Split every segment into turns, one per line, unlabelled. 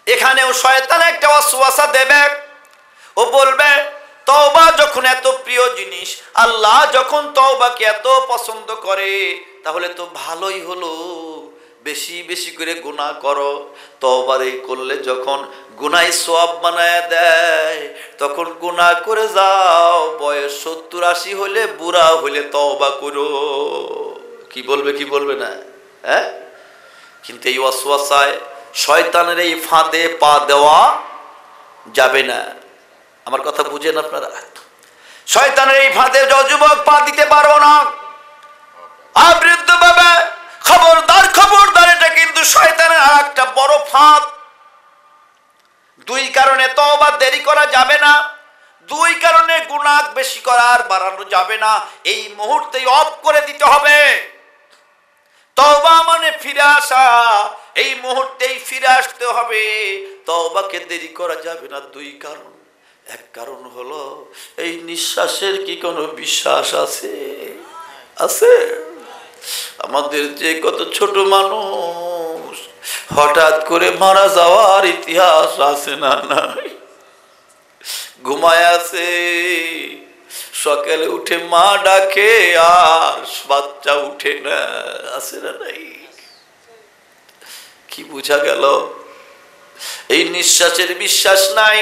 এখানেও শয়তান একটা ওয়াসওয়াসা দেবে, ও বলবে তওবা যখন এত প্রিয় জিনিস, আল্লাহ যখন তওবাকে এত পছন্দ করে, তাহলে তো ভালোই হলো, বেশি বেশি করে গুনাহ করো। তওবারে করলে যখন গুনাহ সওয়াব বানায় দেয়, তখন গুনাহ করে যাও, বয়স 70-80 হলে, বুড়া হলে তওবা করো। কি বলবে কি বলবে না? হ্যাঁ, কিন্তু এই ওয়াসওয়াসায়, শয়তানের এই ফাঁদে পা দেওয়া যাবে না। আমার কথা বুঝেন আপনারা? শয়তানের এই ফাঁদে যুবক পা দিতে পারবো না। বৃদ্ধ বাবা, খবরদার খবরদার, এটা কিন্তু শয়তানের আর একটা বড় ফাঁদ। দুই কারণে তওবা দেরি করা যাবে না, দুই কারণে গুনাহ বেশি করার বাড়ানো যাবে না, এই মুহূর্তেই অফ করে দিতে হবে। তওবা মানে ফিরে আসা, এই মুহূর্তেই ফিরে আসতে হবে, তওবাকে দেরি করা যাবে না। দুই কারণ। এক কারণ হলো, এই নিঃশ্বাসের কি কোনো বিশ্বাস আছে? আছে? আমাদের যে কত ছোট মানুষ হঠাৎ করে মারা যাওয়ার ইতিহাস আছে না? নাই, ঘুমায় আছে, সকালে উঠে মা ডাকে আর বাচ্চা উঠে না, আছে না? নাই। কি বোঝা গেল? এই নিঃশ্বাসের বিশ্বাস নাই,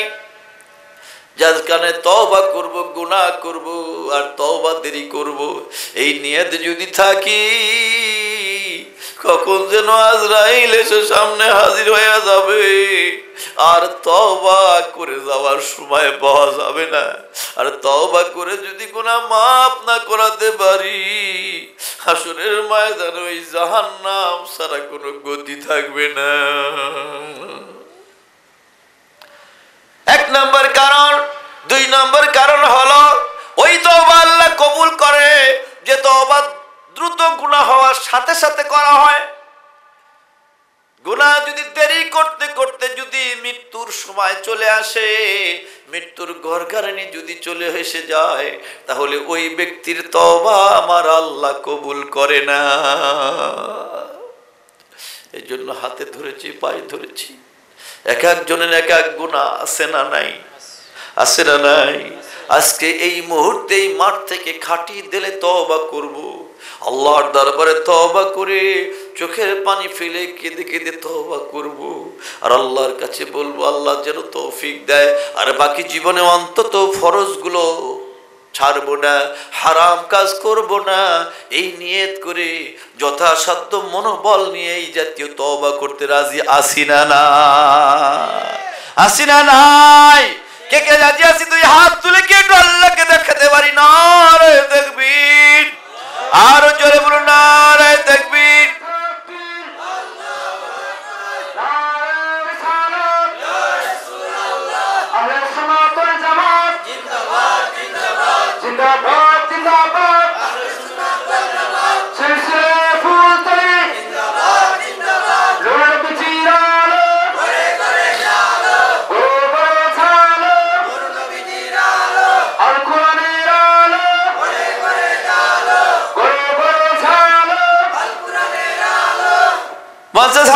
যার কারণে তওবা করব, গুনাহ করব, আর তওবা দেরি করব, এই নিয়ত যদি থাকি, কখন যেন আজরাইল এসে সামনে হাজির হয়ে যাবে, আর তওবা করে যাওয়ার সময় পাওয়া যাবে না। আর তওবা করে যদি গুনাহ মাফ না করাতে পারি, হাসরের ময়দানে ওই জাহান্নাম ছাড়া কোনো গতি থাকবে না। এক নম্বর কারণ। দুই নম্বর কারণ হলো, ওই তওবা আল্লাহ কবুল করে যে তওবা দ্রুত গুনাহ হওয়ার সাথে সাথে করা হয়। গুনাহ যদি দেরি করতে করতে যদি মৃত্যুর সময় চলে আসে, মৃত্যুর ঘরঘাড়ি যদি চলে এসে যায়, তাহলে ওই ব্যক্তির তওবা আমার আল্লাহ কবুল করে না। এই জন্য হাতে ধরেছি, পায়ে ধরেছি, এক একজনের এক এক গুনাহ আছে না নাই? আছে না নাই? আজকে এই মুহূর্তে এই মাঠ থেকে খাঁটি দিলে তওবা করব, আল্লাহর দরবারে তওবা করে চোখের পানি ফেলে কেঁদে কেঁদে তওবা করব, আর আল্লাহর কাছে বলবো আল্লাহ যেন তৌফিক দেয়, আর বাকি জীবনে অন্তত ফরজগুলো ছাড়বো না, হারাম কাজ করব না, এই নিয়ত করে যথাসাধ্য মনোবল নিয়ে এই জাতীয় তওবা করতে রাজি আছি না? না আসি না? নাই? কে কে রাজি আছি? তুই হাত তুলে কি একটু আল্লাহকে দেখাতে পারি? নারে তাকবীর, আরো জোরে বলুন নারে তাকবীর।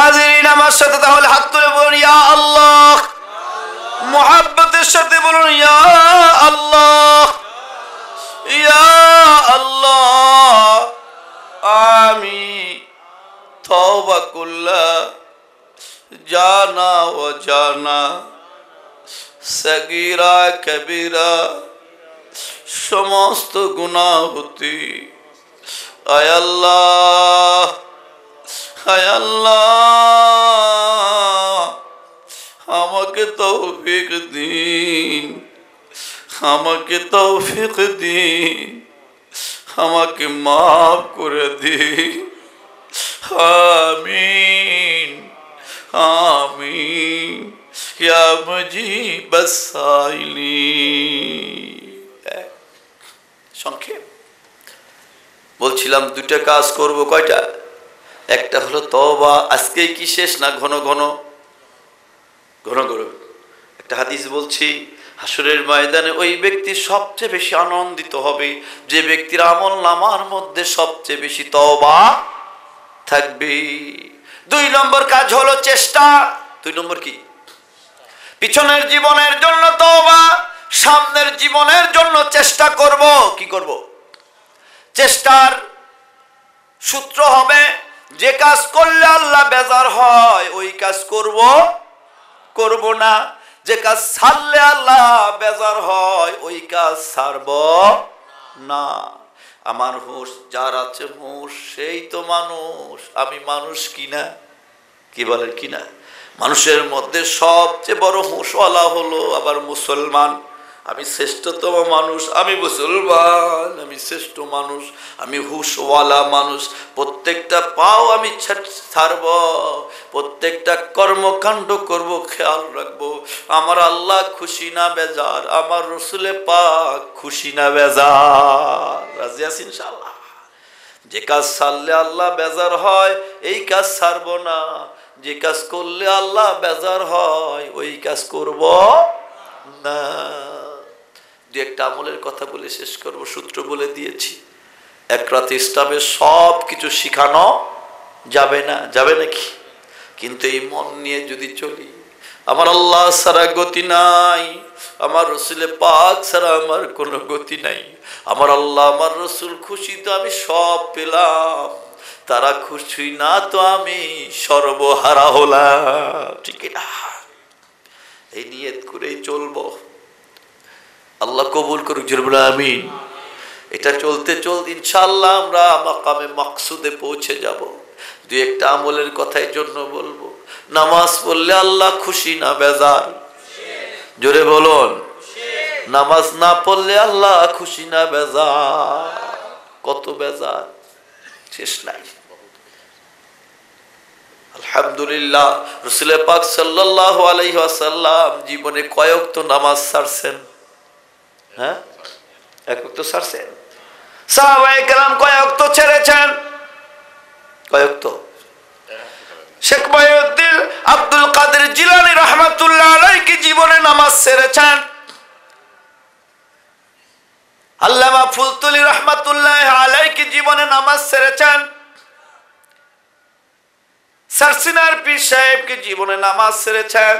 হাজিরিন, আমার সাথে তাহলে হাত তুলে বলুন ইয়া আল্লাহ, মুহাব্বতের সাথে বলুন ইয়া আল্লাহ, ইয়া আল্লাহ। আমি তওবা করলাম, জানা ও জানা, সগীরা কবিরা, সমস্ত গুনাহ হতে, আয় আল্লাহ, আয় আল্লাহ, আমাকে তৌফিক দিন, আমাকে তৌফিক দিন, আমাকে মাফ করে দিন। আমিন আমিন ইয়া মুজিবাস সাইলিন। সংক্ষেপ বলছিলাম, দুইটা কাজ করব। কয়টা? একটা হলো তওবা, আজকেই কি শেষ না ঘন ঘন ঘন ঘন? একটা হাদিস বলছি, হাসরের ময়দানে ওই ব্যক্তি সবচেয়ে বেশি আনন্দিত হবে যে ব্যক্তির আমল নামার মধ্যে সবচেয়ে বেশি তওবা থাকবে। দুই নম্বর কাজ হলো চেষ্টা। দুই নম্বর কি? পিছনের জীবনের জন্য তওবা, সামনের জীবনের জন্য চেষ্টা করব। কি করব? চেষ্টার সূত্র হবে যে কাজ করলে আল্লাহ বেজার হয় ওই কাজ করব না, যে কাজ ছাড়লে আল্লাহ বেজার হয় ওই কাজ ছাড়ব না। আমার হুঁশ যার আছে হুঁশ সেই তো মানুষ, আমি মানুষ কিনা? কি বলেন কিনা? মানুষের মধ্যে সবচেয়ে বড় হুঁশওয়ালা হলো আবার মুসলমান। আমি শ্রেষ্ঠতম মানুষ, আমি মুসলমান, আমি শ্রেষ্ঠ মানুষ, আমি হুঁশওয়ালা মানুষ। প্রত্যেকটা পাও আমি ছাড়ব, প্রত্যেকটা কর্মকাণ্ড করব, খেয়াল রাখবো আমার আল্লাহ খুশি না বেজার, আমার রসুলে পাক খুশি না বেজার। রাজি আছি ইনশাআল্লাহ? যে কাজ ছাড়লে আল্লাহ বেজার হয় এই কাজ ছাড়বো না, যে কাজ করলে আল্লাহ বেজার হয় ওই কাজ করব না। দু একটা আমলের কথা বলে শেষ করব, সূত্র বলে দিয়েছি। এক রাতে ইসলামের সব কিছু শিখানো যাবে না, যাবে নাকি? কিন্তু এই মন নিয়ে যদি চলি, আমার আল্লাহ ছাড়া গতি নাই, আমার রসুলে পাক ছাড়া আমার কোনো গতি নাই, আমার আল্লাহ আমার রসুল খুশি তো আমি সব পেলাম, তারা খুশি না তো আমি সর্বহারা হলাম। ঠিক না? এই নিয়ত করেই চলবো। আল্লাহ কবুল করুক, জোরে আমিন। এটা চলতে চলতে ইনশাআল্লাহ আমরা মাকামে মাকসুদে পৌঁছে যাব। দু একটা আমলের কথাই জন্য বলবো। নামাজ পড়লে আল্লাহ খুশি না বেজার? জোরে বলুন। নামাজ না পড়লে আল্লাহ খুশি না বেজার? কত বেজার, শেষ নাই। আলহামদুলিল্লাহ, রাসূল পাক সাল্লাল্লাহু আলাইহি ওয়াসাল্লাম জীবনে কয় ওয়াক্ত নামাজ ছাড়ছেন? হ্যাঁ, এক ওয়াক্ত ছাড়ছেন। সাহাবায়ে কেরাম কয় ওয়াক্ত ছেড়েছেন? কয় ওয়াক্ত? শেখ মুহিউদ্দিন আব্দুল কাদের জিলানী রাহমাতুল্লাহ আলাইহি জীবনে নামাজ ছেড়েছেন। আল্লামা ফুলতুলি রাহমাতুল্লাহ আলাইহি জীবনে নামাজ ছেড়েছেন। সারসিনার পীর সাহেবকে জীবনে নামাজ ছেড়েছেন।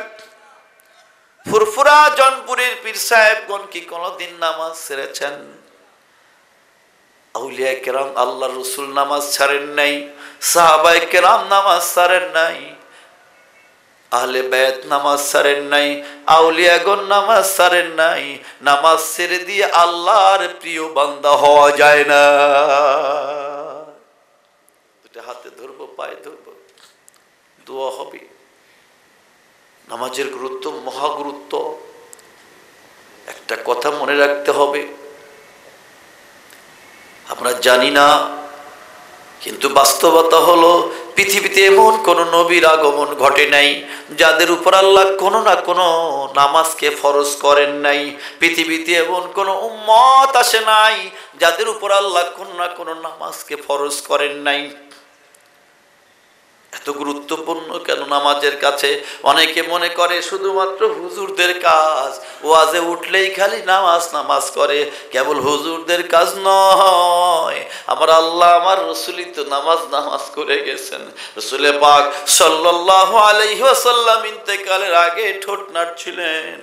ফুরফুরা জনপুরের পীর সাহেবগণ কি কোনদিন নামাজ ছেড়েছেন? আউলিয়া কেরাম আল্লাহ রসুল নামাজ ছাড়েন নাই, সাহাবায়ে কেরাম নামাজ ছাড়েন নাই, আহলে বায়াত নামাজ ছাড়েন নাই, আউলিয়াগণ নামাজ ছাড়েন নাই। নামাজ ছেড়ে দিয়ে আল্লাহর প্রিয় বান্দা হওয়া যায় না। দুটো হাতে ধরবো, পায়ে ধরবো, দোয়া হবে। নামাজের গুরুত্ব মহা গুরুত্ব। একটা কথা মনে রাখতে হবে, আমরা জানি না কিন্তু বাস্তবতা হলো পৃথিবীতে এমন কোন নবীর আগমন ঘটে নাই যাদের উপর আল্লাহ কোনো না কোনো নামাজকে ফরজ করেন নাই। পৃথিবীতে এমন কোন উম্মত আসে নাই যাদের উপর আল্লাহ কোনো না কোনো নামাজকে ফরজ করেন নাই। এত গুরুত্বপূর্ণ কেন নামাজের কাছে? অনেকে মনে করে শুধুমাত্র হুজুরদের কাজ, ওয়াজে উঠলেই খালি নামাজ নামাজ করে। কেবল হুজুরদের কাজ নয়, আমার আল্লাহ আমার রসুলই তো নামাজ নামাজ করে গেছেন। রসুলে পাক সাল্লাল্লাহু আলাইহি ওয়াসাল্লাম ইন্তেকালের আগে ঠোঁট নাড়ছিলেন,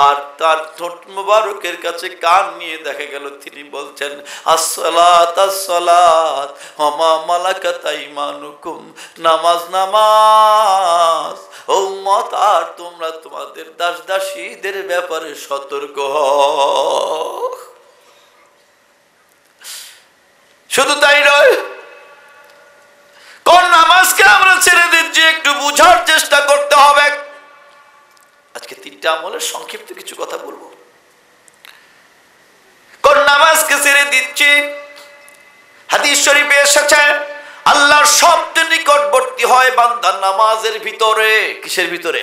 আর তার ঠোঁট মুবারকের কাছে কান নিয়ে দেখা গেল তিনি বলছেন আসসালাত আসসালাত ওয়া মা মালাকাত আইমানুকুম, নামাজ নামাজ। ও উম্মত, আর তোমরা তোমাদের দাস দাসীদের ব্যাপারে সতর্ক হও। শুধু তাই নয়, কোন নামাজকে আমরা ছেড়ে দিচ্ছি একটু বুঝার চেষ্টা করতে হবে। আজকে তিনটা আমলের সংক্ষিপ্ত কিছু কথা বলবো। কোন নামাজকে ছেড়ে দিচ্ছি? হাদিস শরীফে এসেছে আল্লাহর সবচেয়ে নিকটবর্তী হয় বান্দা নামাজের ভিতরে। কিসের ভিতরে?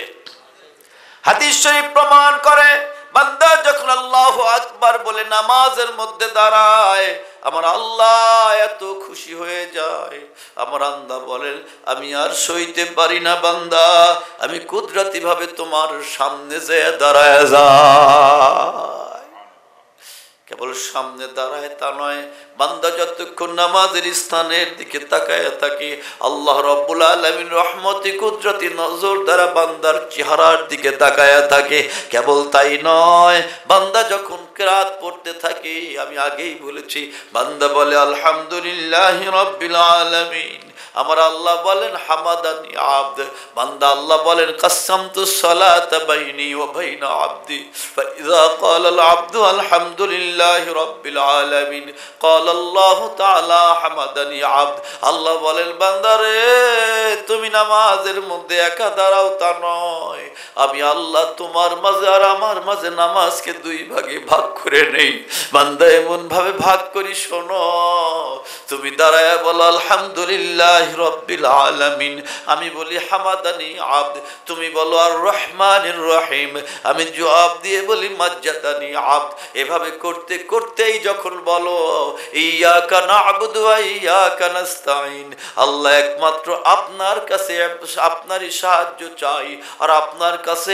হাদিস শরীফ প্রমাণ করে বান্দা যখন আল্লাহু আকবার বলে নামাজের মধ্যে দাঁড়ায়, আমার আল্লাহ এত খুশি হয়ে যায়। আমার আল্লাহ বলেন আমি আর সইতে পারি না বান্দা, আমি কুদরতি ভাবে তোমার সামনে যেয়ে দাঁড়ায় যাই। কেবল সামনে দাঁড়ায় তা নয়, বান্দা যতক্ষণ নামাজের স্থানের দিকে তাকায় থাকে, আল্লাহ রাব্বুল আলামিন রহমতি কুদরতি নজর দ্বারা বান্দার চেহারার দিকে তাকায় থাকে। কেবল তাই নয়, বান্দা যখন কিরাত পড়তে থাকে, আমি আগেই বলেছি, বান্দা বলে আলহামদুলিল্লাহি রাব্বিল আলামিন, আমার আল্লাহ বলেন হামাদানি আব্দ, বান্দা আল্লাহ বলেন কাসসামতু সালাতা বাইনি ওয়া বাইনা আবদি ফাইযা ক্বালাল আবদু আলহামদুলিল্লাহি রাব্বিল আলামিন ক্বালা আল্লাহু তাআলা হামাদানি আব্দ। আল্লাহ বলেন বান্দারে, তুমি নামাজের মধ্যে একা দাঁড়াও তা নয়, আমি আল্লাহ তোমার মাঝে আর আমার মাঝে নামাজকে দুই ভাগে ভাগ করে নেই। বান্দা এমন ভাবে ভাগ করি, শোনো, তুমি দাঁড়ায় বলো আলহামদুলিল্লাহ রব্বিল আলামিন, আমি বলি হামাদানি আব্দ, তুমি বলো আর রহমানির রহিম, আমি জবাব দিয়ে বলি মাজ্জাদানি আব্দ। এভাবে করতে করতেই যখন বলো ইয়াকা না'বুদু ওয়া ইয়াকা নাস্তাঈন, আল্লাহ একমাত্র আপনার কাছে আপনারই সাহায্য চাই আর আপনার কাছে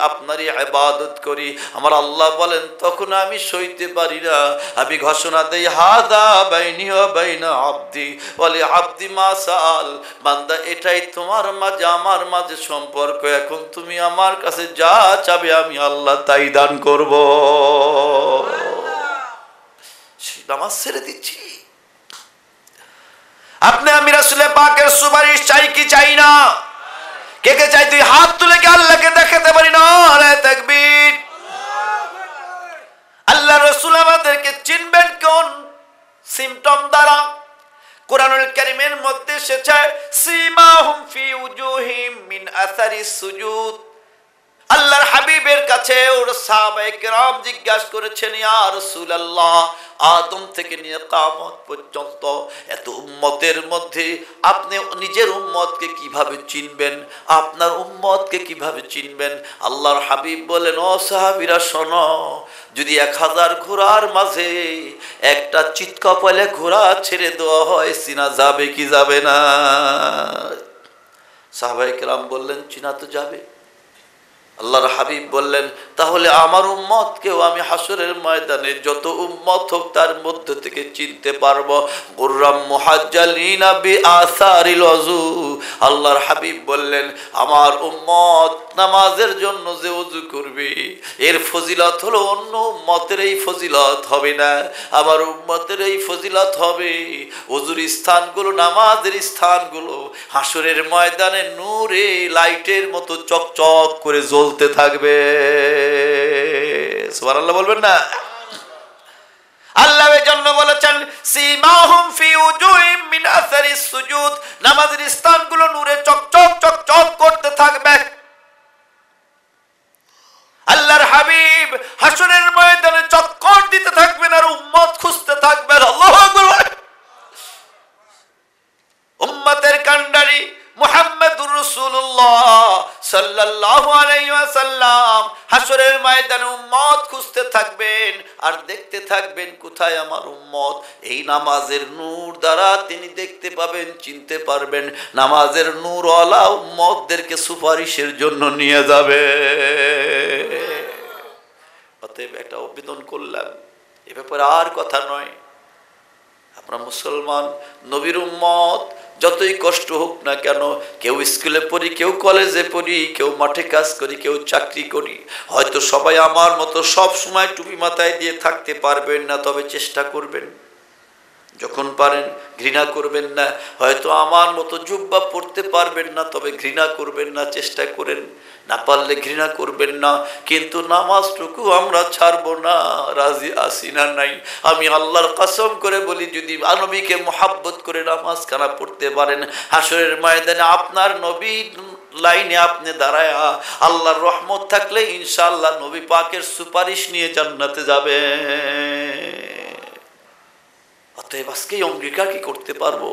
আপনারই ইবাদত করি, আমার আল্লাহ বলেন তখন আমি সইতে পারি না, আমি ঘোষণা দেই হাদা বাইনি ওয়া বাইনা আব্দি ওয়া লি আব্দি মা সাআল, বান্দা এটাই তোমার মাঝে আমার মাঝে সম্পর্ক, এখন তুমি আমার কাছে যা চাবে আমি আল্লাহ তাই দান করব। নামাজ ছেড়ে দিচ্ছি। আপনি আমি রাসূলের পাকের সুপারিশ চাই কি চাই না? কে কে চাই? তুই হাত তুলে কি আল্লাহকে দেখাতে পারি না? আরে তাকবীর। আল্লাহ রাসূল আমাদেরকে চিনবেন কোন সিম্পটম দ্বারা? কুরআনুল কারীমের মধ্যে এসেছে সীমাহুম ফি উজুহিম মিন আসারিস সুজুদ। আল্লাহর হাবিবের কাছে ওর সাহাবায়ে কেরাম জিজ্ঞাসা করেছেন, ইয়া রাসূলুল্লাহ, আদম থেকে নিয়ে কিয়ামত পর্যন্ত এত উম্মতের মধ্যে আপনি নিজের উম্মতকে কিভাবে চিনবেন, আপনার উম্মতকে কিভাবে চিনবেন? আল্লাহর হাবিব বলেন, ও সাহাবীরা শোনো, যদি 1000 ঘোড়ার মাঝে একটা চিৎকপালে ঘোড়া ছেড়ে দেওয়া হয়, চিনা যাবে কি যাবে না? সাহাবায়ে কেরাম বললেন, চিনা তো যাবে। আল্লাহর হাবিব বললেন, তাহলে আমার উম্মতকেও আমি হাসরের ময়দানে যত উম্মত হোক তার মধ্য থেকে চিনতে পারবো। গুররাম মুহাজ্জালিনা বিআসারিল ওযু। আল্লাহর হাবিব বললেন, আমার উম্মত নামাজের জন্য যে ওযু করবে এর ফজিলত হলো অন্য উম্মতের এই ফজিলত হবে না, আমার উম্মতের এই ফজিলত হবে ওযুর স্থানগুলো, নামাজের স্থানগুলো হাসরের ময়দানে নূরে লাইটের মতো চকচক করে জ্বলতে থাকবে। সুবহানাল্লাহ বলবেন না? আল্লাহ এর জন্য বলেছেন সীমাহুম ফি উজুহিম মিন আসারিস সুজুদ, নামাজের স্থানগুলো নূরে চকচক চকচক করতে থাকবে। আল্লাহর হাবিব হাসরের ময়দানে চক্কর দিতে থাকবেন আর উম্মত খুঁজতে থাকবেন। আল্লাহু আকবার। উম্মতের কান্ডারি মুহাম্মদুর রাসূলুল্লাহ সাল্লাল্লাহু আলাইহি ওয়াসাল্লাম হাসরের ময়দানে উম্মত খুঁজতে থাকবেন আর দেখতে থাকবেন কোথায় আমার উম্মত। এই নামাজের নূর দ্বারা তিনি দেখতে পাবেন, চিনতে পারবেন, নামাজের নূরওয়ালা উম্মতদেরকে সুপারিশের জন্য নিয়ে যাবে। অতএব একটা আবেদন করলাম, এ ব্যাপারে আর কথা নয়, আমরা মুসলমান, নবীর উম্মত, যতই কষ্ট হোক না কেন, কেউ স্কুলে পড়ি, কেউ কলেজে পড়ি, কেউ মাঠে কাজ করি, কেউ চাকরি করি, হয়তো সবাই আমার মতো সব সময় টুপি মাথায় দিয়ে থাকতে পারবেন না, তবে চেষ্টা করবেন, যখন পারেন ঘৃণা করবেন না। হয়তো আমার মতো জুব্বা পড়তে পারবেন না, তবে ঘৃণা করবেন না, চেষ্টা করেন, না পারলে ঘৃণা করবেন না, কিন্তু নামাজটুকু আমরা ছাড়বো না। রাজি আসি না নাই? আমি আল্লাহর কসম করে বলি, যদি নবীকে মোহাব্বত করে নামাজ খানা পড়তে পারেন, হাসরের ময়দানে আপনার নবী লাইনে আপনি দাঁড়ায় আল্লাহর রহমত থাকলে ইনশাআল্লাহ নবী পাকের সুপারিশ নিয়ে জান্নাতে যাবে। অতএব আজকেই অঙ্গীকার কি করতে পারবো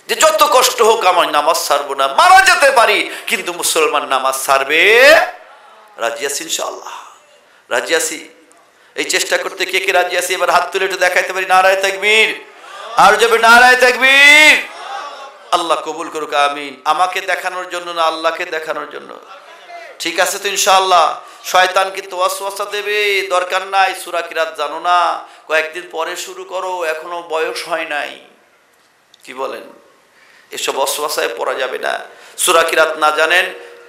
যে যত কষ্ট হোক আমার নামাজ ছাড়বো না, মারা যেতে পারি কিন্তু মুসলমান নামাজ ছাড়বে। রাজি আছি ইনশাআল্লাহ? রাজি আছি? এই চেষ্টা করতে কে কে রাজি আছি? এবার হাত তুলে একটু দেখাইতে পারি। নারায়ে তাকবীর। আর যাবে নারায়ে তাকবীর। আল্লাহ কবুল করুক, আমিন। আমাকে দেখানোর জন্য না আল্লাহকে দেখানোর জন্য? ঠিক আছে তো ইনশাআল্লাহ? শয়তান কিন্তু ওয়াসওয়াসা দেবে, দরকার নাই সূরা কিরাত জানো না, কয়েকদিন পরে শুরু করো, এখনো বয়স হয় নাই। কি বলেন? এসব ওয়াসওয়াসায় পড়া যাবে না। সূরা কিরাত না জানেন,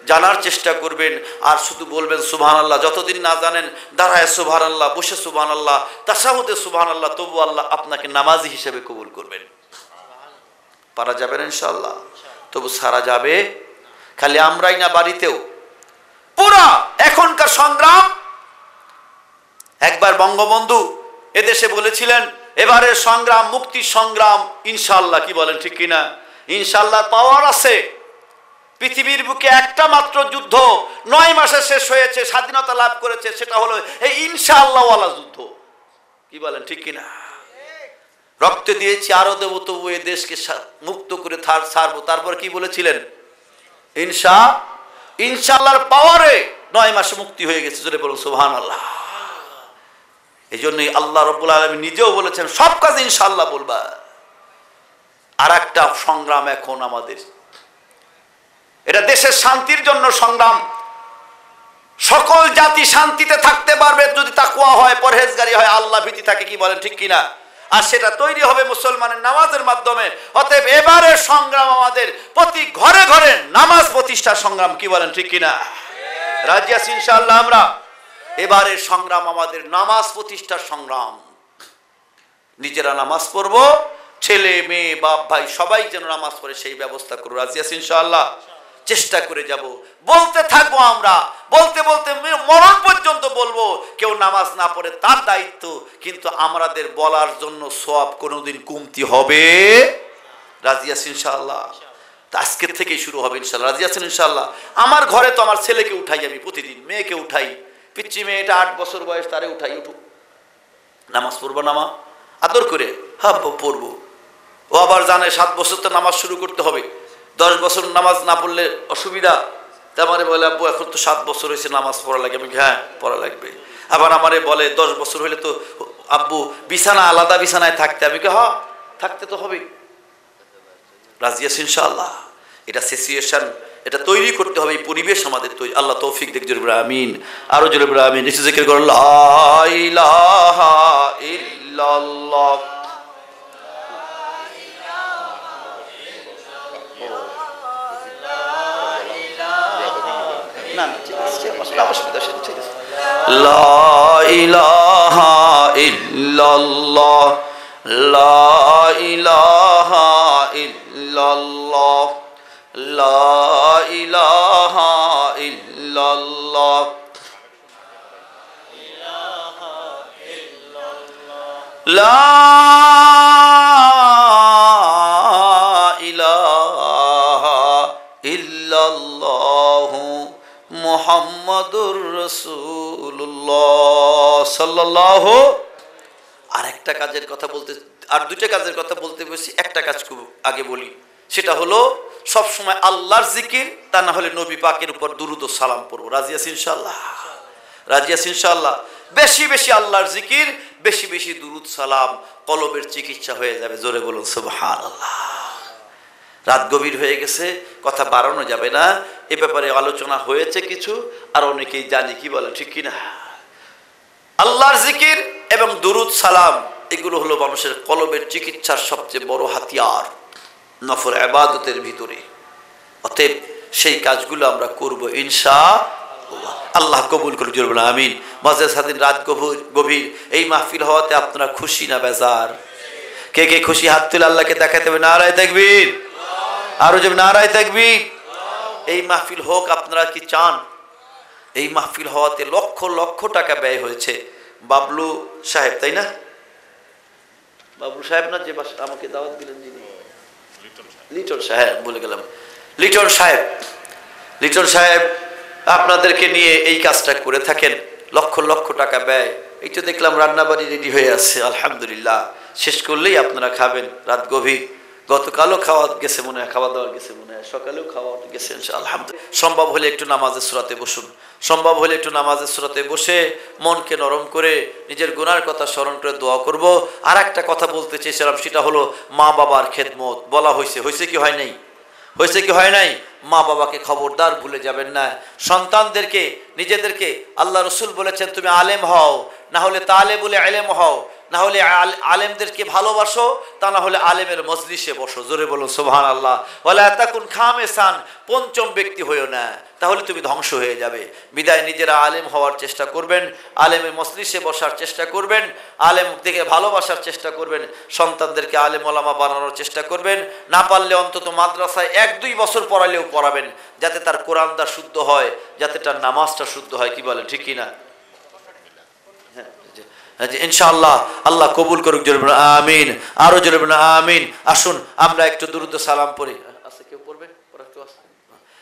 জানার চেষ্টা করবেন, আর শুধু বলবেন সুবহানাল্লাহ। যতদিন না জানেন দাঁড়ায় সুবহানাল্লাহ, বসে সুবহানাল্লাহ, তাশাহুদে সুবহানাল্লাহ, তবু আল্লাহ আপনাকে নামাজি হিসেবে কবুল করবেন। পারা যাবে না ইনশাআল্লাহ? তবু সারা যাবে। খালি আমরাই না, বাড়িতেও পুরা এখনকার সংগ্রাম। একবার বঙ্গবন্ধু এদেশে বলেছিলেন এবারের সংগ্রাম মুক্তির সংগ্রাম ইনশাআল্লাহ। কি বলেন, ঠিক কিনা? ইনশাআল্লাহ পাওয়ার আছে। পৃথিবীর বুকে একটা মাত্র যুদ্ধ 9 মাসে শেষ হয়েছে, স্বাধীনতা লাভ করেছে, সেটা হলো এই ইনশাআল্লাহ ওয়ালা যুদ্ধ। কি বলেন, ঠিক কিনা? রক্ত দিয়েছি, আরো দেবো, তবু এই দেশকে মুক্ত করে ছাড়বো। তারপর কি বলেছিলেন? ইনশাআল্লাহর পাওয়ারে 9 মাসে মুক্তি হয়ে গেছে। জোরে বলুন সুবহানাল্লাহ। এই জন্যই আল্লাহ রাব্বুল আলামিন নিজেও বলেছেন সব কাজ ইনশাআল্লাহ বলবা। আর একটা সংগ্রাম এখন আমাদের, এটা দেশের শান্তির জন্য সংগ্রাম। সকল জাতি শান্তিতে থাকতে পারবে যদি তাকওয়া হয়, পরহেজগারি হয়, আল্লাহ ভীতি থাকে। কি বলেন, ঠিক কিনা? আর সেটা তৈরি হবে মুসলমানের নামাজের মাধ্যমে। অতএব এবারের সংগ্রাম আমাদের প্রতি ঘরে ঘরে নামাজ প্রতিষ্ঠার সংগ্রাম। কি বলেন, ঠিক কিনা? রাজি আছি ইনশাআল্লাহ আমরা? এবারের সংগ্রাম আমাদের নামাজ প্রতিষ্ঠার সংগ্রাম। নিজেরা নামাজ পড়বো, ছেলে মেয়ে বাপ ভাই সবাই যেন নামাজ পড়ে সেই ব্যবস্থা করবো। রাজি আছি ইনশাআল্লাহ? চেষ্টা করে যাব, বলতে থাকবো আমরা, বলতে বলতে মরণ পর্যন্ত বলবো। কেউ নামাজ না পড়ে তার দায়িত্ব, কিন্তু আমাদের বলার জন্য সওয়াব কোনোদিন কমতি হবে। রাজি আছেন ইনশাআল্লাহ? আজকের থেকেই শুরু হবে ইনশাআল্লাহ। রাজি আছেন ইনশাআল্লাহ? আমার ঘরে তো আমার ছেলেকে উঠাই, আমি প্রতিদিন মেয়েকে উঠাই, পিচ্চি মেয়েটা 8 বছর বয়স, তারে উঠাই, উঠুক নামাজ পড়বো না মা, আদর করে। হ্যাঁ পড়বো। ও আবার জানে 7 বছর তো নামাজ শুরু করতে হবে, 10 বছর নামাজ না পড়লে অসুবিধা। আমারে বলে আব্বু এখন তো 7 বছর হয়েছে, নামাজ পড়া লাগে। আমি হ্যাঁ পড়া লাগবে। আবার আমারে বলে 10 বছর হলে তো আব্বু বিছানা আলাদা বিছানায় থাকতে। আমি হ্যাঁ থাকতে তো হবে। রাজি আছি ইনশাআল্লাহ? এটা সিচুয়েশন, এটা তৈরি করতে হবে, এই পরিবেশ আমাদের তৈরি। আল্লাহ তৌফিক দেখ। জোরে বলে আমিন। আরো জোরে বলে আমিন। একটু জিকির করো লা ইলাহা ইল্লাল্লাহ। লা ইলাহা ইল্লাল্লাহ, লা ইলাহা ইল্লাল্লাহ, লা ইলাহা ইল্লাল্লাহ, লা ইলাহা ইল্লাল্লাহ মুহাম্মাদুর রাসূলুল্লাহ সাল্লাল্লাহু। আর একটা কাজের কথা বলতে, আর দুইটা কাজের কথা বলতে বসি। একটা কাজ খুব আগে বলি, সেটা হলো সব সময় আল্লাহর জিকির, তা না হলে নবী পাকের উপর দুরূদ ও সালাম পড়ব। রাজি আছি ইনশাআল্লাহ? রাজি আছি ইনশাআল্লাহ? বেশি বেশি আল্লাহর জিকির, বেশি বেশি দুরূদ সালাম, কলবের চিকিৎসা হয়ে যাবে। জোরে বলুন সুবহানাল্লাহ। রাত গভীর হয়ে গেছে, কথা বাড়ানো যাবে না। এ ব্যাপারে আলোচনা হয়েছে কিছু, আর অনেকেই জানি। কি বলে, ঠিক কিনা? আল্লাহর জিকির এবং দুরূদ সালাম এগুলো হলো মানুষের কলবের চিকিৎসার সবচেয়ে বড় হাতিয়ার নফল ইবাদতের ভিতরে। অতএব সেই কাজগুলো আমরা করব ইনশাআল্লাহ। আল্লাহ কবুল করুন। জোরে বলুন আমিন। মাঝে সারাদিন রাত গভীর এই মাহফিল হওয়াতে আপনারা খুশি না বেজার? কে কে খুশি হাত তুলে আল্লাহকে দেখাতে হবে। নারায়ে তাকবীর। আরো যে নারায়ে তাকবীর। এই মাহফিল হোক, আপনারা কি চান? এই মাহফিল হওয়াতে লক্ষ লক্ষ টাকা ব্যয় হয়েছে। বাবলু সাহেব, তাই না? বাবলু সাহেব না, যে আমাকে দাওয়াত দিলেন যিনি, লিটন সাহেব বলে গেলাম। লিটন সাহেব আপনাদেরকে নিয়ে এই কাজটা করে থাকেন। লক্ষ লক্ষ টাকা ব্যয়। এই তো দেখলাম রান্নাবাড়ি রেডি হয়ে আছে, আলহামদুলিল্লাহ। শেষ করলেই আপনারা খাবেন। রাত গভীর, গতকালও খাওয়া গেছে মনে হয়, খাওয়া দাওয়া গেছে মনে হয়, সকালেও খাওয়া গেছে আলহামদুলিল্লাহ। সম্ভব হলে একটু নামাজের সূরাতে বসুন। সম্ভব হলে একটু নামাজের সূরাতে বসে মনকে নরম করে নিজের গুনার কথা স্মরণ করে দোয়া করব। আর একটা কথা বলতে চেয়েছিলাম, সেটা হলো মা বাবার খেদমত। বলা হয়েছে কি হয় নাই? হয়েছে কি হয় নাই? মা বাবাকে খবরদার ভুলে যাবেন না। সন্তানদেরকে নিজেদেরকে আল্লাহ রসুল বলেছেন তুমি আলেম হও, না হলে তালেবুল ইলম হও, না হলে আলেমদেরকে ভালোবাসো, তা না হলে আলেমের মজলিসে বসো। জোরে বলুন সুবহানাল্লাহ। ওয়ালা তাকুন খামেসান, পঞ্চম ব্যক্তি হইও না, তাহলে তুমি ধ্বংস হয়ে যাবে। বিদায় নিজেরা আলেম হওয়ার চেষ্টা করবেন, আলেমের মজলিসে বসার চেষ্টা করবেন, আলেম থেকে ভালোবাসার চেষ্টা করবেন, সন্তানদেরকে আলেম ওলামা বানানোর চেষ্টা করবেন। না পারলে অন্তত মাদ্রাসায় 1-2 বছর পড়ালেও পড়াবেন, যাতে তার কোরআনটা শুদ্ধ হয়, যাতে তার নামাজটা শুদ্ধ হয়। কি বলেন, ঠিক কিনা? ইনশাআল্লাহ আল্লাহ কবুল করুক। জোরে বলুন আমিন, আরো জোরে বলুন আমিন। আসুন আমরা একটু দুরূদ সালাম পড়ি। আচ্ছা, কেউ পড়বে?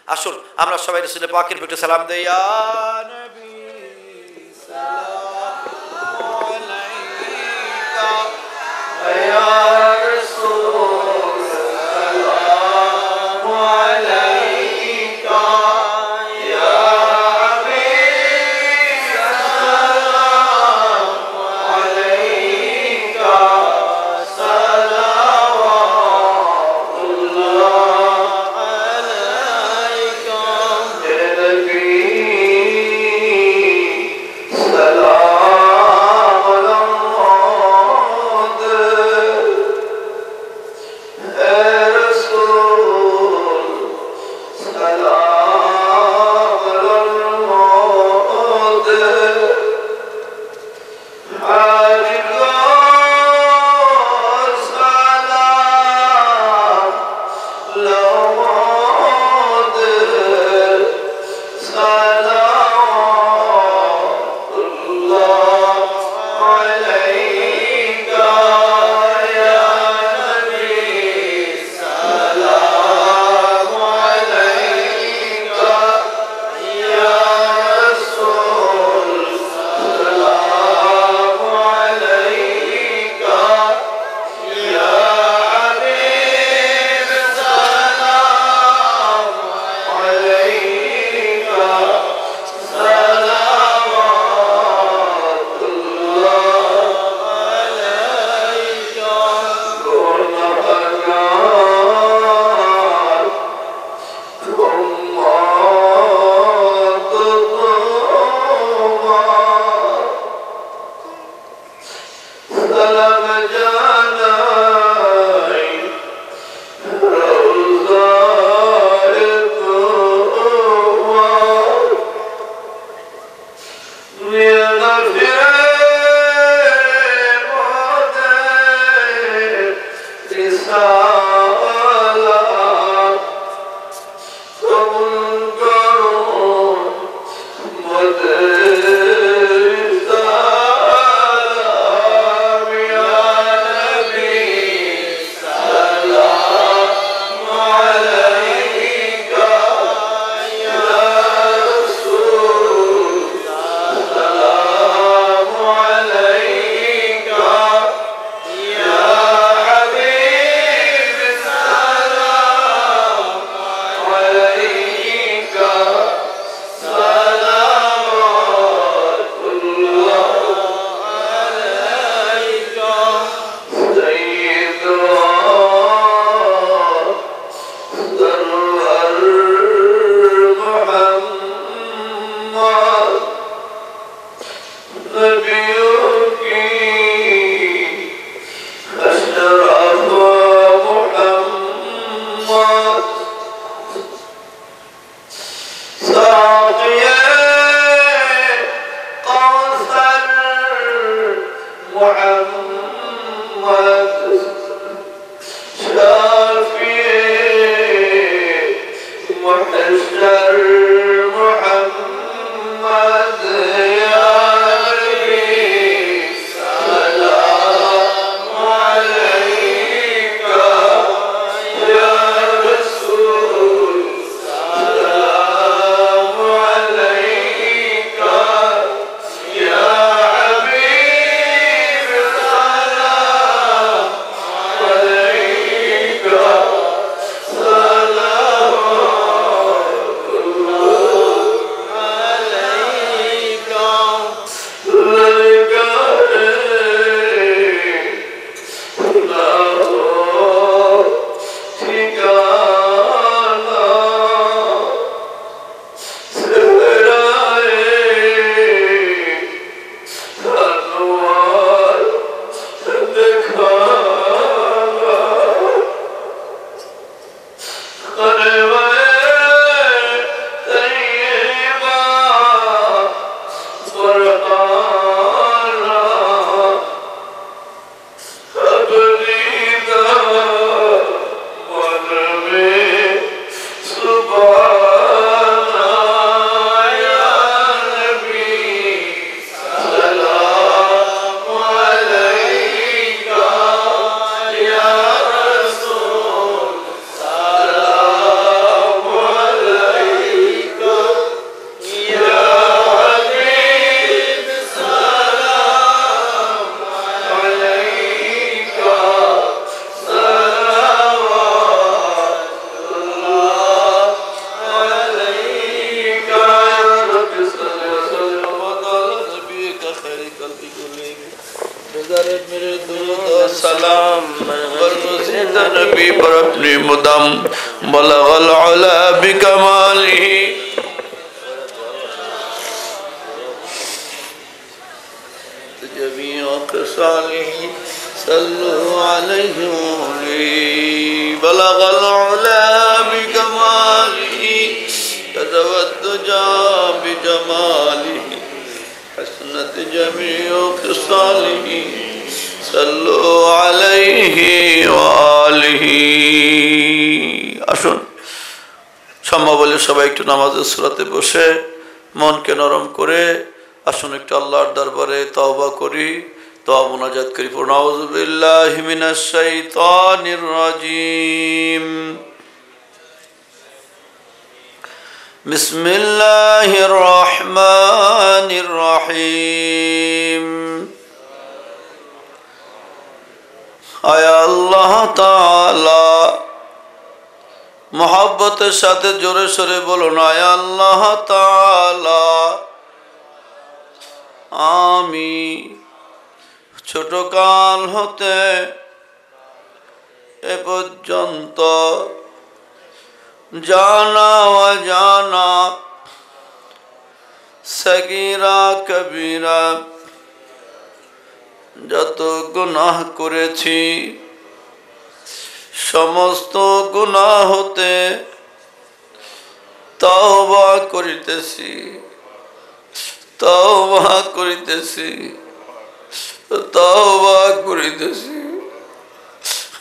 আসুন আমরা সবাই রাসূল পাকের প্রতি সালাম দেই। ইয়া নবী সালামু আলাইকা, ইয়া রাসূল সালামু আলাইকা, ইয়া হাবিব সালামু আলাইকা, সালাওয়াতুল্লাহ আলাইকা, ইয়া নবী সালাম আলাইহি, ইয়া রাসূল সালাম আলাইহি, मेरे दुरूद और सलाम बरमज़ीद नबी पर अपनी मुदम बलगल उला बिकमालिही जमीअ ख़िसालिही सल्लु अलैहि बलगल उला बिकमालिही तज़व्वदुजा बिजमालिही हसनत जमीअ ख़िसालिही सल्लु अलैहि व आलिहि। আসুন সম্ভব হলে সবাই একটু নামাজের সুরাতে বসে মনকে নরম করে আসুন একটু আল্লাহর দরবারে তওবা করি, দোয়া মুনাজাত করি। আউযু বিল্লাহি মিনাশ শাইতানির রাজিম। বিসমিল্লাহির রহমানির রহিম। আয় আল্লাহ তাআলা, মোহাব্বতের সাথে জোরে সোরে বলুন আয় আল্লাহ তাআলা, আমি ছোটকাল হতে এ পর্যন্ত জানা অজানা সগীরা কবিরা যত গুনাহ করেছি সমস্ত গুনাহ হতে তওবা করিতেছি, তওবা করিতেছি, তওবা করিতেছি।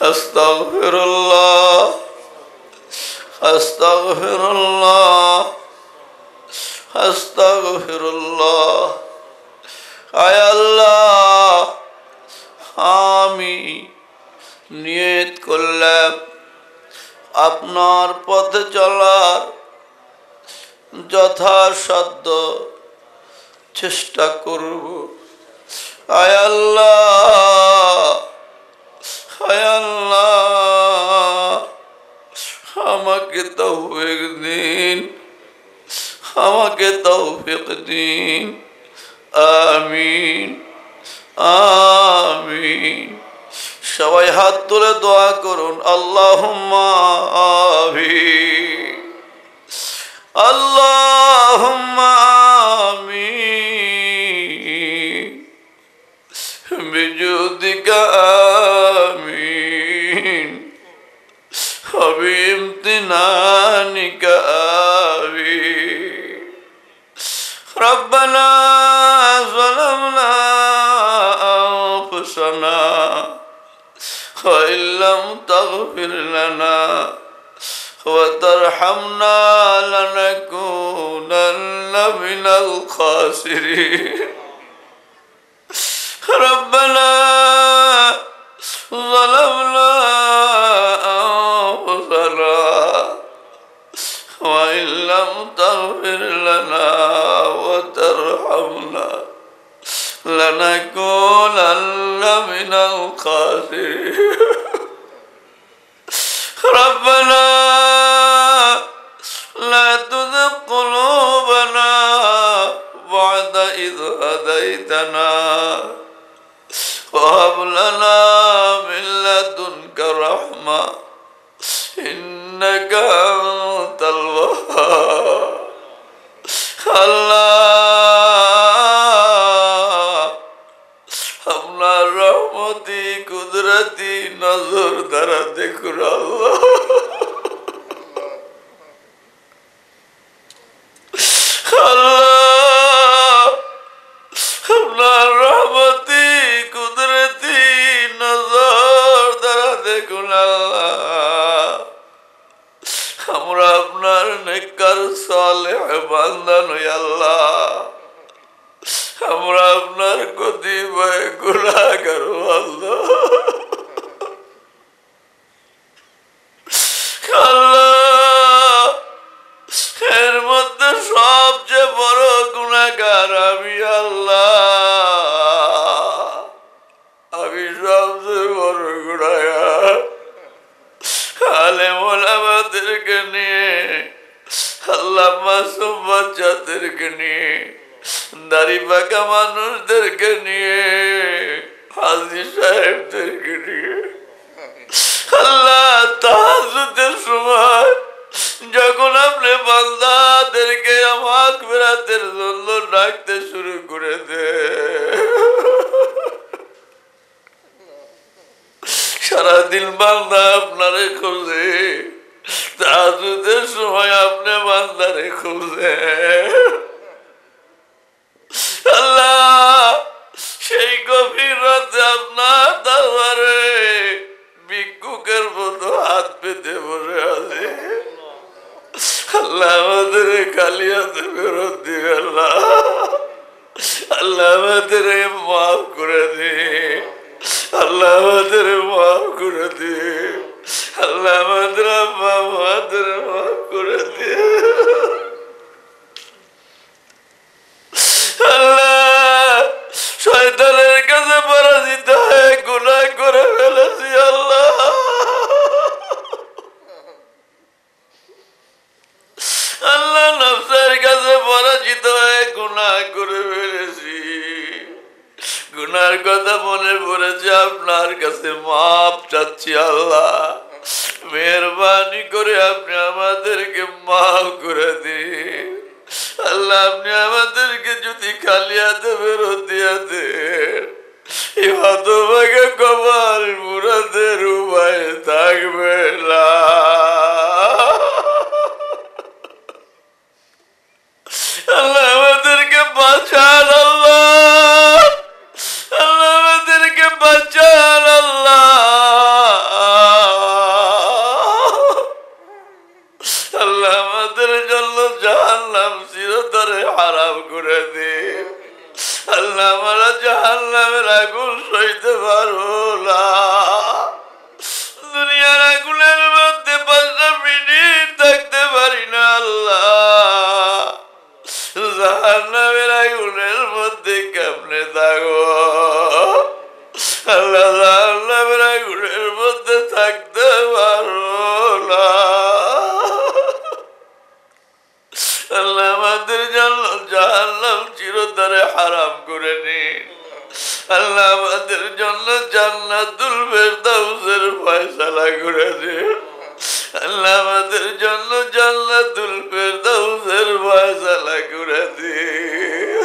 আস্তাগফিরুল্লাহ, আস্তাগফিরুল্লাহ, আস্তাগফিরুল্লাহ। আয় আল্লাহ, আমি নিয়ত করলাম আপনার পথে চলার যথাসাধ্য চেষ্টা করব। আয় আল্লাহ, আয় আল্লাহ, আমাকে তৌফিক দিন, আমাকে তৌফিক দিন। আমিন, আমিন। সবাই হাত তুলে দোয়া করুন আল্লাহুম্মা আমিন, আল্লাহুম্মা আমিন বিজুদিকা আমিন বিইমতিনানিকা আমিন। রব্বানা যালামনা আনফুসানা وإن لم تغفر لنا وترحمنا لنكونن من الخاسرين. ربنا ظلمنا أنفسنا وإن لم تغفر لنا وترحمنا لنكونن من الخاسرين. ربنا لا تزغ قلوبنا بعد إذ هديتنا وهب لنا من لدنك رحمة إنك أنت الوهاب. الله আপনার রহমতি কুদরতি নজর দ্বারা দেখুন আল্লাহ। আল্লাহ আপনার রহমতি কুদরতি নজর দ্বারা দেখুন আল্লাহ। আমরা আপনার নেককার সালেহ বান্দা নই আল্লাহ, আমরা আপনার কতিপয় গুনাহগার আল্লাহ। আল্লাহ এর মধ্যে সবচেয়ে বড় গুনাহগার আমি আল্লাহ, আমি সবচেয়ে বড় গুনাহগার। আলেম ওলামাদেরকে নিয়ে, আল্লাহ মাসুম বাচ্চাদেরকে নিয়ে, দাড়ি পাকা মানুষদেরকে নিয়ে হাজী সাহেবদেরকে নিয়ে আল্লাহ তাহাজ্জুদের সময় যখন আপনি বান্দাদেরকে মাগফিরাতের জন্য ডাকতে শুরু করে দে, সারাদিন বান্দা আপনারে খোঁজে, তাহাজ্জুদের সময় আপনি বান্দারে খোঁজে। আল্লাহ সেই গভীর রাতে আপনার দরবারে ভিক্ষুকের মতো হাত পেতে বসে আছে। আল্লাহ আমাদের খালি হাতে ফেরত দিবে। আল্লাহ আল্লাহ আমাদের মাফ করে দে, আল্লাহ আমাদের মাফ করে দে, আল্লাহ আমাদের আব্বা আমাদের মাফ করে দে। আল্লাহ শয়তানের কাছে পরাজিত হয়ে গুনাহ করে ফেলেছি। আল্লাহ আল্লাহ নফসের কাছে পরাজিত হয়ে গুনাহ করে ফেলেছি। গুনার কথা মনে পড়েছে, আপনার কাছে মাপ চাচ্ছি। আল্লাহ মেহরবানি করে আপনি আমাদেরকে মাফ করে দিন। আল্লাহ আপনি আমাদেরকে যদি খালি হাতে ফেরত দিয়ে দেন, এই হতভাগা কবার মুরাদের উপায় থাকবে না। আল্লাহ আমাদেরকে বাঁচান। আল্লাহ আল্লাহ আমাদেরকে বাঁচান। আল্লাহ আল্লাহ আমাদের জন্য জাহান্নাম চিরতরে হারাম করে দিন। আল্লাহ আমরা জাহান্নামের আগুন সইতে পারবো না। দুনিয়ার আগুনের মধ্যে 5 মিনিট থাকতে পারি না। আল্লাহ জাহান্নামের আগুনের মধ্যে কেমনে থাকবো? আল্লাহ জাহান্নামের আগুনের মধ্যে থাকতে পারবো না। আল্লাহ আমাদের জন্য জাহান্নাম চিরতরে হারাম করে নিন। আল্লাহ আমাদের জন্য জান্নাতুল ফেরদাউসের ফয়সালা করে দিন। আল্লাহ আমাদের জন্য জান্নাতুল ফেরদাউসের ফয়সালা করে দিন।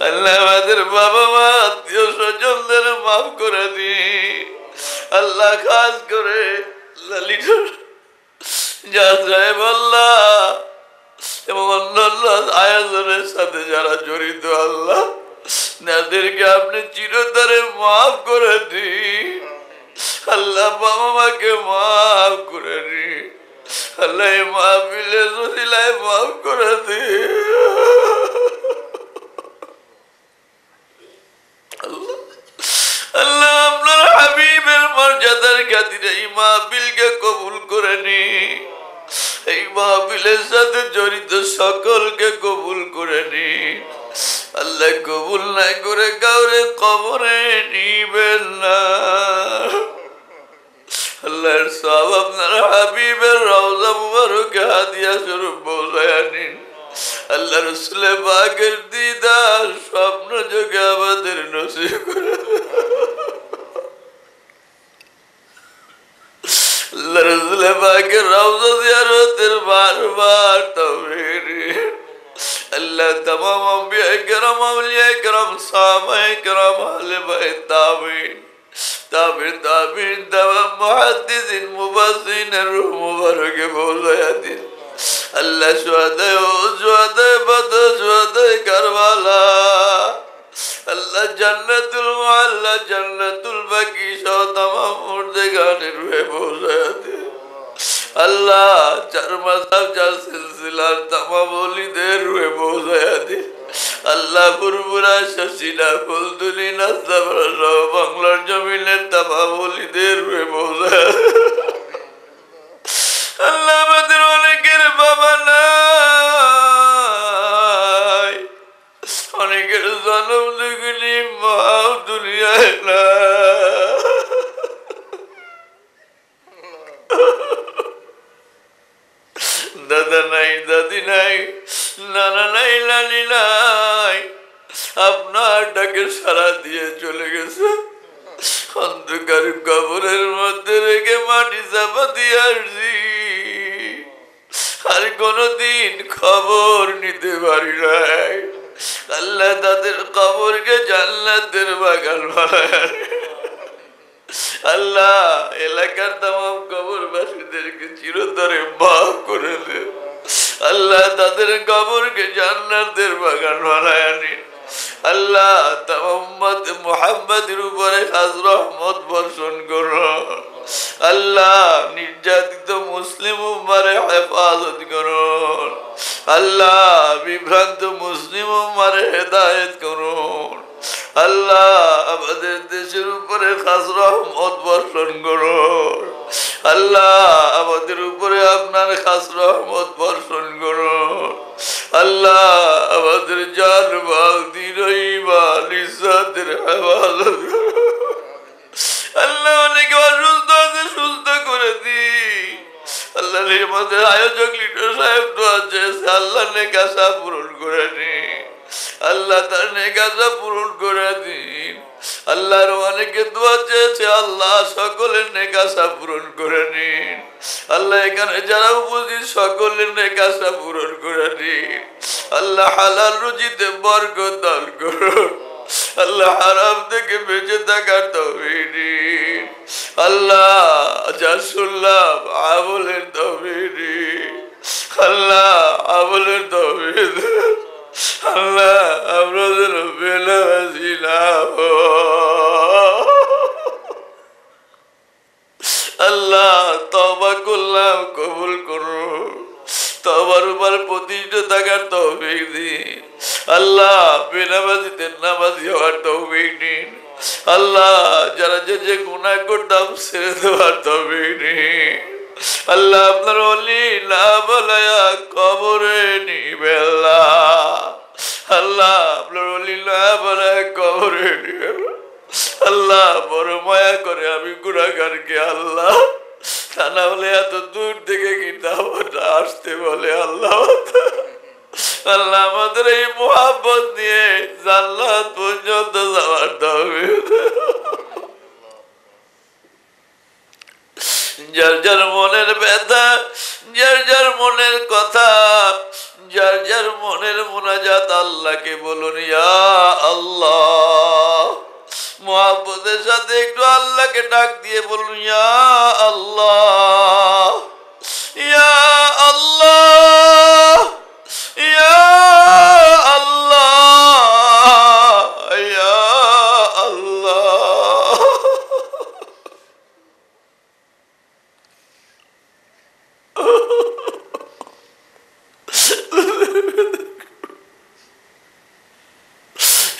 আল্লাহ আমাদের বাবা মা আত্মীয় স্বজনদের মাফ করে দিন। আল্লাহ খাস করে লালিটার সাহেব আল্লাহ এবং অন্যান্য আয়োজনের সাথে যারা জড়িত, আল্লাহ তাদেরকে আপনি চিরতরে মাফ করে দিন। আল্লাহ বাবা মাকে মাফ করে দিন। আল্লাহ মাহফিলের ওসিলায় মাফ করে দিন। আল্লাহ আপনার হাবিবের মর্যাদার খাতিরে এই মাহফিলকে কবুল করে নিন। এই মাহফিলের সাথে জড়িত সকলকে কবুল করে নিন। আল্লাহ কবুল না করে কাউরে কবরে নিবেন না। আল্লাহর সব আপনার হাবিবের রওজা মুবারকে হাদিয়া স্বরূপ পৌঁছায়া নিন। আল্লাহ রাসূল পাকের দিদার স্বপ্ন যোগে আমাদের নসিব করে দেন। আল্লাহ রাসূল পাকের রওজা জিয়ারতের বারবার তৌফিক দিন। আল্লাহ तमाम अंबिया किराम औलिया किराम साहबा किराम अहले बैत ताबीन ताबीन तमाम मुहद्दिसिन मुफस्सिरीन रूह मुबारक बोलया दिन। अल्लाह शुहदा बदर शुहदा करबला अल्लाह जन्नतुल मुअल्ला जन्नतुल बकी सो तमाम मुर्दगाने रूह बोलया दिन। अल्लाह चार मज़हब चार सिलसिलार तमाम ओलिদের রুহে পৌঁছায়া দে। আল্লাহ পুরপুরা শশিনা ফুলতুলি নাস্তাবরা সহ বাংলার জমিনের তমাম ওলিদের রুহে পৌঁছায়া দে। আল্লাহ আমাদের অনেকের বাবা নাই, অনেকের জন্ম দুগুনি মাও দুনিয়ায় না। দাদা নাই, দাদি নাই, নানা নাই, নানি নাই, আপনার ডাকে সাড়া দিয়ে চলে গেছে। অন্ধকার কবরের মধ্যে রেখে মাটি চাপা দিয়ে আসছি, আর কোনদিন খবর নিতে পারি নাই। আল্লাহ তাদের কবরকে জান্নাতের বাগান বানায়। আল্লাহ এলাকার তামাম কবরবাসীদেরকে চিরতরে মাফ করে দে। আল্লাহ তাদের কবরকে জান্নাতের বাগান বানায় নিন। আল্লাহ তামাম উম্মত মুহাম্মাদের উপরে খাস রহমত বর্ষণ করুন। আল্লাহ নির্যাতিত মুসলিম উম্মারে হেফাজত করুন। আল্লাহ বিভ্রান্ত মুসলিম উম্মারে হেদায়েত করুন। আল্লাহ আমাদের দেশের উপরে খাস রহমত বর্ষণ করুন। আল্লাহ আমাদের উপরে আপনার খাস রহমত বর্ষণ করুন। আল্লাহ আমাদের জান মাল দিন ঈমান ইজ্জতের হেফাজত করুন। আল্লাহ অনেকে অসুস্থ আছে, সুস্থ করে দিন। আল্লাহ আমাদের আয়োজক লিডার সাহেব দোয়া চেয়েছে, আল্লাহ নেকাশা পূরণ করে নিন। আল্লাহ তার নেকাশা পূরণ করে দিন। আল্লাহর অনেকে দোয়া চেয়েছে, আল্লাহ সকলের নেকাশা পূরণ করে নিন। আল্লাহ এখানে যারা উপস্থিত সকলের নেকাশা পূরণ করে নিন। আল্লাহ হালাল রুজিতে বরকত দান করুন। আল্লাহ হারাম থেকে বেঁচে থাকার তৌফিক দিন। আল্লাহ যা শুনলাম আমলের তৌফিক দিন। আল্লাহ আমলের তৌফিক দিন। আল্লাহ আমরা যেন বেনামাজি না আল্লাহ তওবা করলাম কবুল করুন। তওবার উপর প্রতিষ্ঠিত থাকার তৌফিক দিন। আল্লাহ বেনামাজিদের নামাজি হওয়ার তৌফিক দিন। আল্লাহ যারা যে গুনাহ করতাম ছেড়ে দেওয়ার তৌফিক দিন। আল্লাহ আপনার ওলি না বলায়া কবরে নিবে আল্লাহ আপনার ওলি না বলায়া কবরে নিবে। আল্লাহ বড় মায়া করে আমি গুনাহগারকে আল্লাহ, তা না হলে এত দূর থেকে কিতাবটা আসতে বলে আল্লাহ। আল্লাহ আমাদের এই মুহাব্বত নিয়ে জান্নাত পর্যন্ত যাওয়ার তৌফিক। যার যার মনের ব্যথা, যার যার মনের কথা, যার যার মনের মুনাজাত আল্লাহকে বলুন ইয়া আল্লাহ। মুহাব্বতের সাথে একটু আল্লাহকে ডাক দিয়ে বলুন ইয়া আল্লাহ, ইয়া আল্লাহ, ইয়া আল্লাহ, ইয়া আল্লাহ।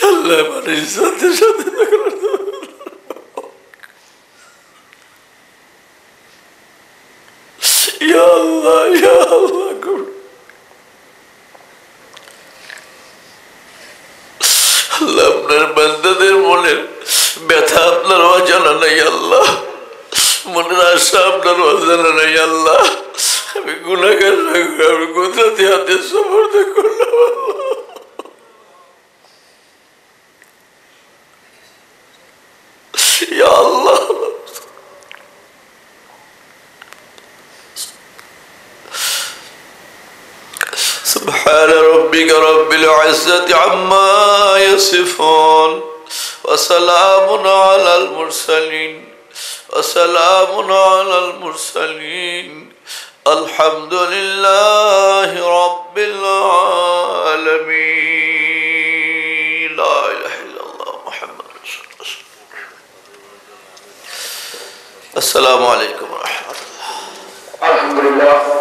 আল্লাহ মানে সাথে সাথে ইয়া আল্লাহ, ইয়া আল্লাহ করুন। আল্লাহ আপনার বান্দাদের মনের ব্যথা আপনার অজানা নাই আল্লাহ, মনের আশা আপনার অজানা নাই আল্লাহ। আমি গুনাহগার, আমি কোথাতে হাতে সমর্থ করলাম আল্লাহ। ইয়া আল্লাহ سبحان ربك رب العزة عما يصفون وسلام على المرسلين وسلام على المرسلين الحمد لله رب العالمين لا إله إلا الله محمد رسول الله السلام عليكم ورحمة الله.
الحمد لله.